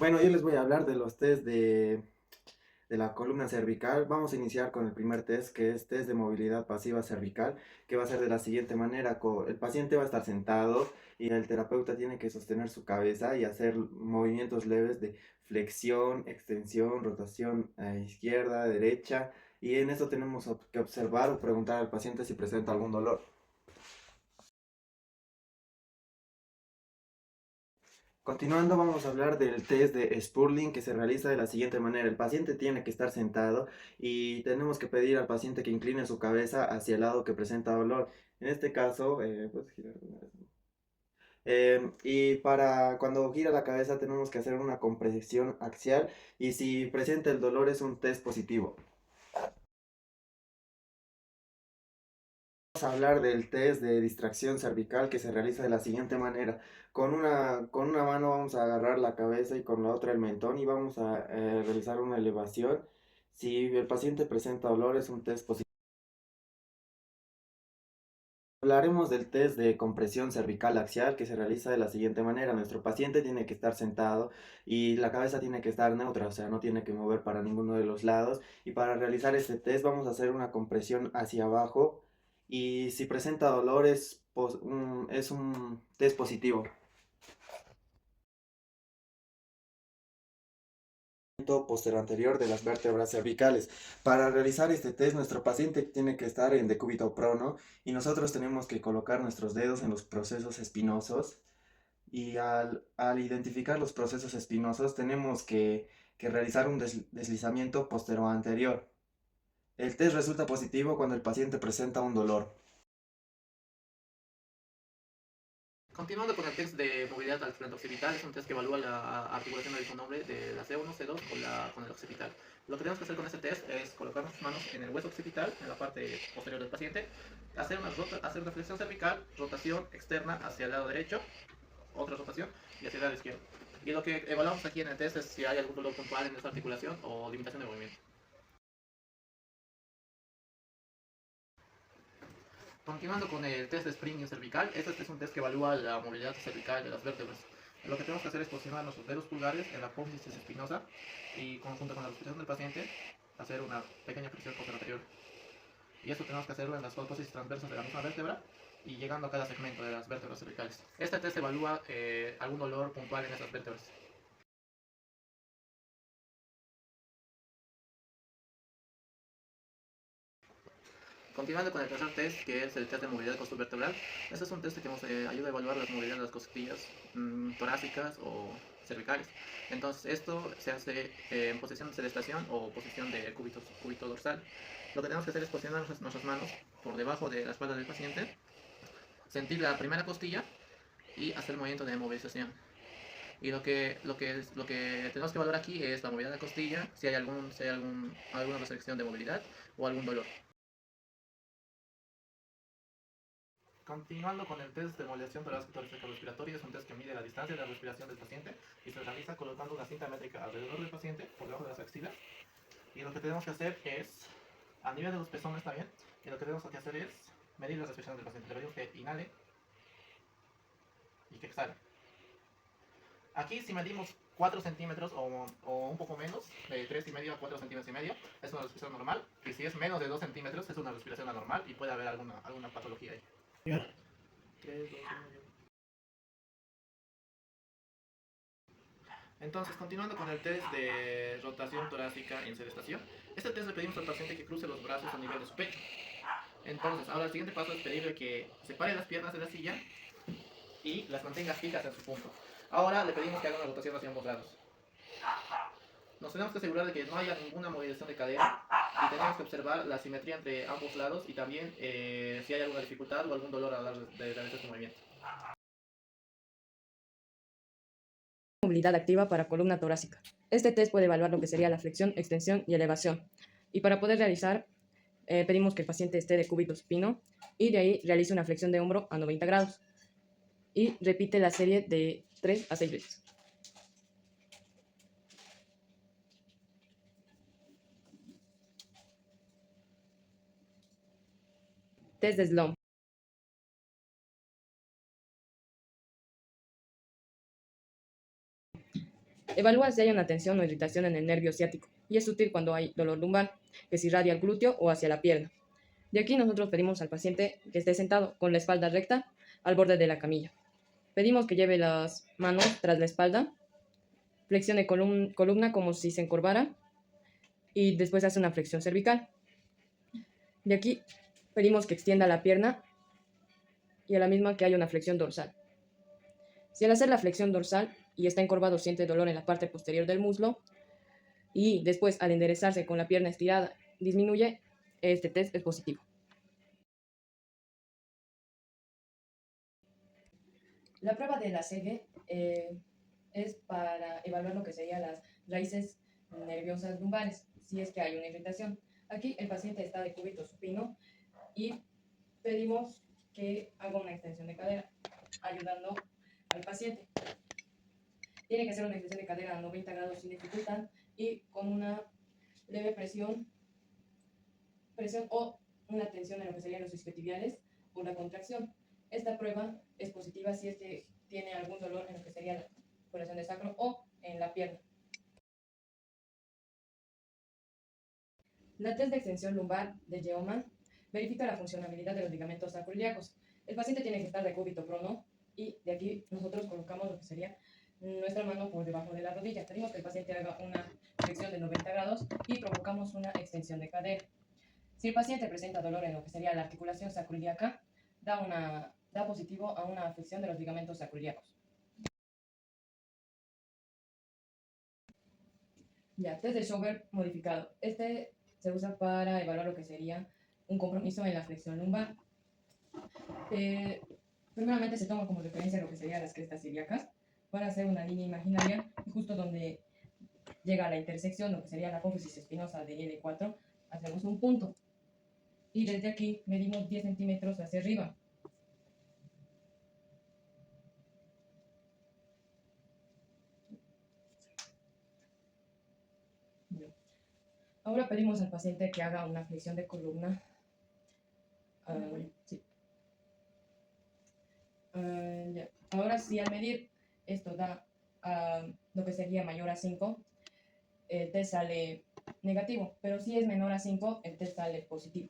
Bueno, yo les voy a hablar de los test de la columna cervical. Vamos a iniciar con el primer test, que es test de movilidad pasiva cervical, que va a ser de la siguiente manera. El paciente va a estar sentado y el terapeuta tiene que sostener su cabeza y hacer movimientos leves de flexión, extensión, rotación a izquierda, derecha. Y en eso tenemos que observar o preguntar al paciente si presenta algún dolor. Continuando, vamos a hablar del test de Spurling que se realiza de la siguiente manera. El paciente tiene que estar sentado y tenemos que pedir al paciente que incline su cabeza hacia el lado que presenta dolor. En este caso, ¿puedes girar una vez? Y para cuando gira la cabeza tenemos que hacer una compresión axial y si presenta el dolor es un test positivo. Vamos a hablar del test de distracción cervical que se realiza de la siguiente manera. Con una mano vamos a agarrar la cabeza y con la otra el mentón y vamos a realizar una elevación. Si el paciente presenta dolor es un test positivo. Hablaremos del test de compresión cervical axial que se realiza de la siguiente manera. Nuestro paciente tiene que estar sentado y la cabeza tiene que estar neutra, o sea, no tiene que mover para ninguno de los lados. Y para realizar este test vamos a hacer una compresión hacia abajo y si presenta dolor es un test positivo. Posterior anterior de las vértebras cervicales. Para realizar este test, nuestro paciente tiene que estar en decúbito prono y nosotros tenemos que colocar nuestros dedos en los procesos espinosos. Y al identificar los procesos espinosos tenemos que realizar un deslizamiento posterior anterior. El test resulta positivo cuando el paciente presenta un dolor. Continuando con el test de movilidad al frente occipital, es un test que evalúa la articulación del nombre de la C1, C2 con el occipital. Lo que tenemos que hacer con este test es colocar nuestras manos en el hueso occipital, en la parte posterior del paciente, hacer una flexión cervical, rotación externa hacia el lado derecho, otra rotación y hacia el lado izquierdo. Y lo que evaluamos aquí en el test es si hay algún dolor puntual en esta articulación o limitación de movimiento. Continuando con el test de spring cervical, este es un test que evalúa la movilidad cervical de las vértebras. Lo que tenemos que hacer es posicionar nuestros dedos pulgares en la apófisis espinosa y conjunto con la respiración del paciente hacer una pequeña flexión posterior. Y eso tenemos que hacerlo en las apófisis transversas de la misma vértebra y llegando a cada segmento de las vértebras cervicales. Este test evalúa algún dolor puntual en esas vértebras. Continuando con el tercer test, que es el test de movilidad costovertebral, este es un test que nos ayuda a evaluar la movilidad de las costillas torácicas o cervicales. Entonces, esto se hace en posición de sedestación o posición de cúbito dorsal. Lo que tenemos que hacer es posicionar nuestras manos por debajo de la espalda del paciente, sentir la primera costilla y hacer el movimiento de movilización. Y lo que tenemos que evaluar aquí es la movilidad de la costilla, si hay alguna restricción de movilidad o algún dolor. Continuando con el test de modulación torácica respiratoria, es un test que mide la distancia de la respiración del paciente y se realiza colocando una cinta métrica alrededor del paciente por debajo de las axilas. Y lo que tenemos que hacer es, a nivel de los pezones está bien, y lo que tenemos que hacer es medir la respiración del paciente. Le pedimos que inhale y que exhale. Aquí si medimos 4 centímetros o un poco menos, de 3,5 a 4 centímetros y medio, es una respiración normal. Y si es menos de 2 centímetros, es una respiración anormal y puede haber alguna patología ahí. 3, 2, 1. Entonces, continuando con el test de rotación torácica en sedestación, este test le pedimos al paciente que cruce los brazos a nivel de su pecho. Entonces, ahora el siguiente paso es pedirle que separe las piernas de la silla y las mantenga fijas en su punto. Ahora le pedimos que haga una rotación hacia ambos lados. Nos tenemos que asegurar de que no haya ninguna movilización de cadera y tenemos que observar la simetría entre ambos lados y también si hay alguna dificultad o algún dolor a la hora de realizar este movimiento. Movilidad activa para columna torácica. Este test puede evaluar lo que sería la flexión, extensión y elevación. Y para poder realizar, pedimos que el paciente esté de cúbito supino y de ahí realice una flexión de hombro a 90 grados. Y repite la serie de 3 a 6 veces. Test de Sloan. Evalúa si hay una tensión o irritación en el nervio ciático y es útil cuando hay dolor lumbar, que se irradia al glúteo o hacia la pierna. De aquí nosotros pedimos al paciente que esté sentado con la espalda recta al borde de la camilla. Pedimos que lleve las manos tras la espalda, flexione columna como si se encorvara y después hace una flexión cervical. De aquí pedimos que extienda la pierna y a la misma que haya una flexión dorsal. Si al hacer la flexión dorsal y está encorvado siente dolor en la parte posterior del muslo y después al enderezarse con la pierna estirada disminuye, este test es positivo. La prueba de la SEGE es para evaluar lo que serían las raíces nerviosas lumbares, si es que hay una irritación. Aquí el paciente está de cúbito supino y pedimos que haga una extensión de cadera, ayudando al paciente. Tiene que ser una extensión de cadera a 90 grados sin dificultad y con una leve presión o una tensión en lo que serían los isquiotibiales por la contracción. Esta prueba es positiva si es que tiene algún dolor en lo que sería la corazón de sacro o en la pierna. La test de extensión lumbar de Yeoman verifica la funcionalidad de los ligamentos sacroiliacos. El paciente tiene que estar de cúbito prono y de aquí nosotros colocamos lo que sería nuestra mano por debajo de la rodilla. Pedimos que el paciente haga una flexión de 90 grados y provocamos una extensión de cadera. Si el paciente presenta dolor en lo que sería la articulación sacroiliaca, da positivo a una afección de los ligamentos sacroiliacos. Ya, test de Schober modificado. Este se usa para evaluar lo que sería un compromiso en la flexión lumbar. Primeramente se toma como referencia lo que serían las crestas ilíacas para hacer una línea imaginaria y justo donde llega a la intersección, lo que sería la apófisis espinosa de L4, hacemos un punto. Y desde aquí medimos 10 centímetros hacia arriba. Ahora pedimos al paciente que haga una flexión de columna. Sí. Ya. Ahora sí, al medir esto da lo que sería mayor a 5, el test sale negativo, pero si es menor a 5, el test sale positivo.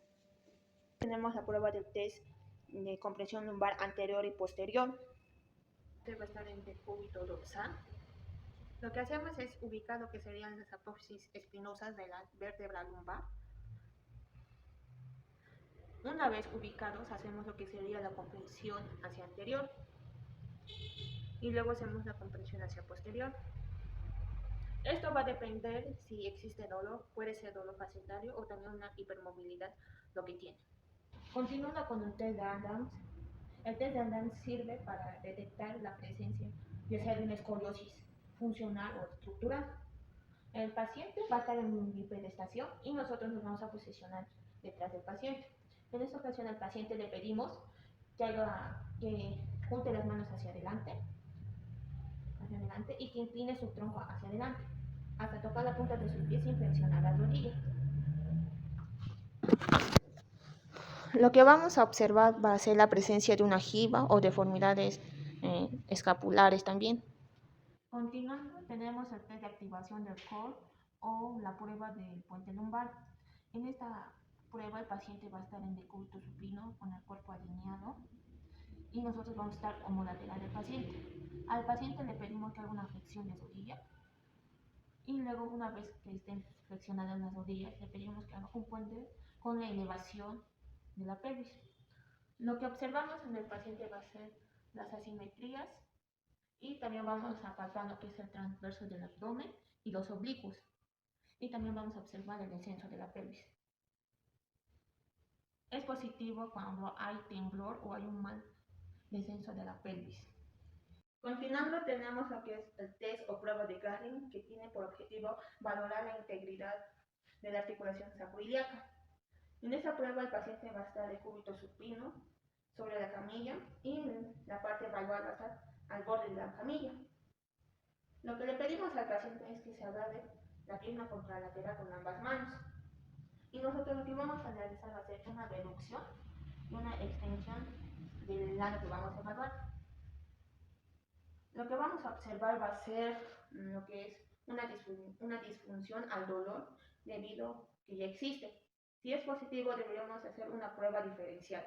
Tenemos la prueba del test de compresión lumbar anterior y posterior. Este va a estar en decúbito dorsal. Lo que hacemos es ubicar lo que serían las apófisis espinosas de la vértebra lumbar. Una vez ubicados, hacemos lo que sería la compresión hacia anterior y luego hacemos la compresión hacia posterior. Esto va a depender si existe dolor, puede ser dolor facetario o también una hipermovilidad, lo que tiene. Continuando con el test de Adams. El test de Adams sirve para detectar la presencia ya sea de una escoliosis funcional o estructural. El paciente va a estar en bipedestación y nosotros nos vamos a posicionar detrás del paciente. En esta ocasión al paciente le pedimos que junte las manos hacia adelante y que incline su tronco hacia adelante hasta tocar la punta de sus pies sin flexionar las rodillas. Lo que vamos a observar va a ser la presencia de una jiba o deformidades escapulares también. Continuando, tenemos el test de activación del core o la prueba del puente lumbar. En esta prueba el paciente va a estar en decúbito supino con el cuerpo alineado y nosotros vamos a estar como lateral del paciente. Al paciente le pedimos que haga una flexión de rodilla y luego una vez que estén flexionadas las rodillas le pedimos que haga un puente con la elevación de la pelvis. Lo que observamos en el paciente va a ser las asimetrías y también vamos a palpar lo que es el transverso del abdomen y los oblicuos. Y también vamos a observar el descenso de la pelvis. Es positivo cuando hay temblor o hay un mal descenso de la pelvis. Continuando tenemos lo que es el test o prueba de Gardner, que tiene por objetivo valorar la integridad de la articulación sacroiliaca. En esta prueba el paciente va a estar de cúbito supino sobre la camilla y la parte valvar va a estar al borde de la camilla. Lo que le pedimos al paciente es que se agarre la pierna contralateral con ambas manos. Y nosotros lo que vamos a realizar va a ser una reducción y una extensión del lado que vamos a evaluar. Lo que vamos a observar va a ser lo que es una disfunción al dolor debido que ya existe. Si es positivo, deberíamos hacer una prueba diferencial.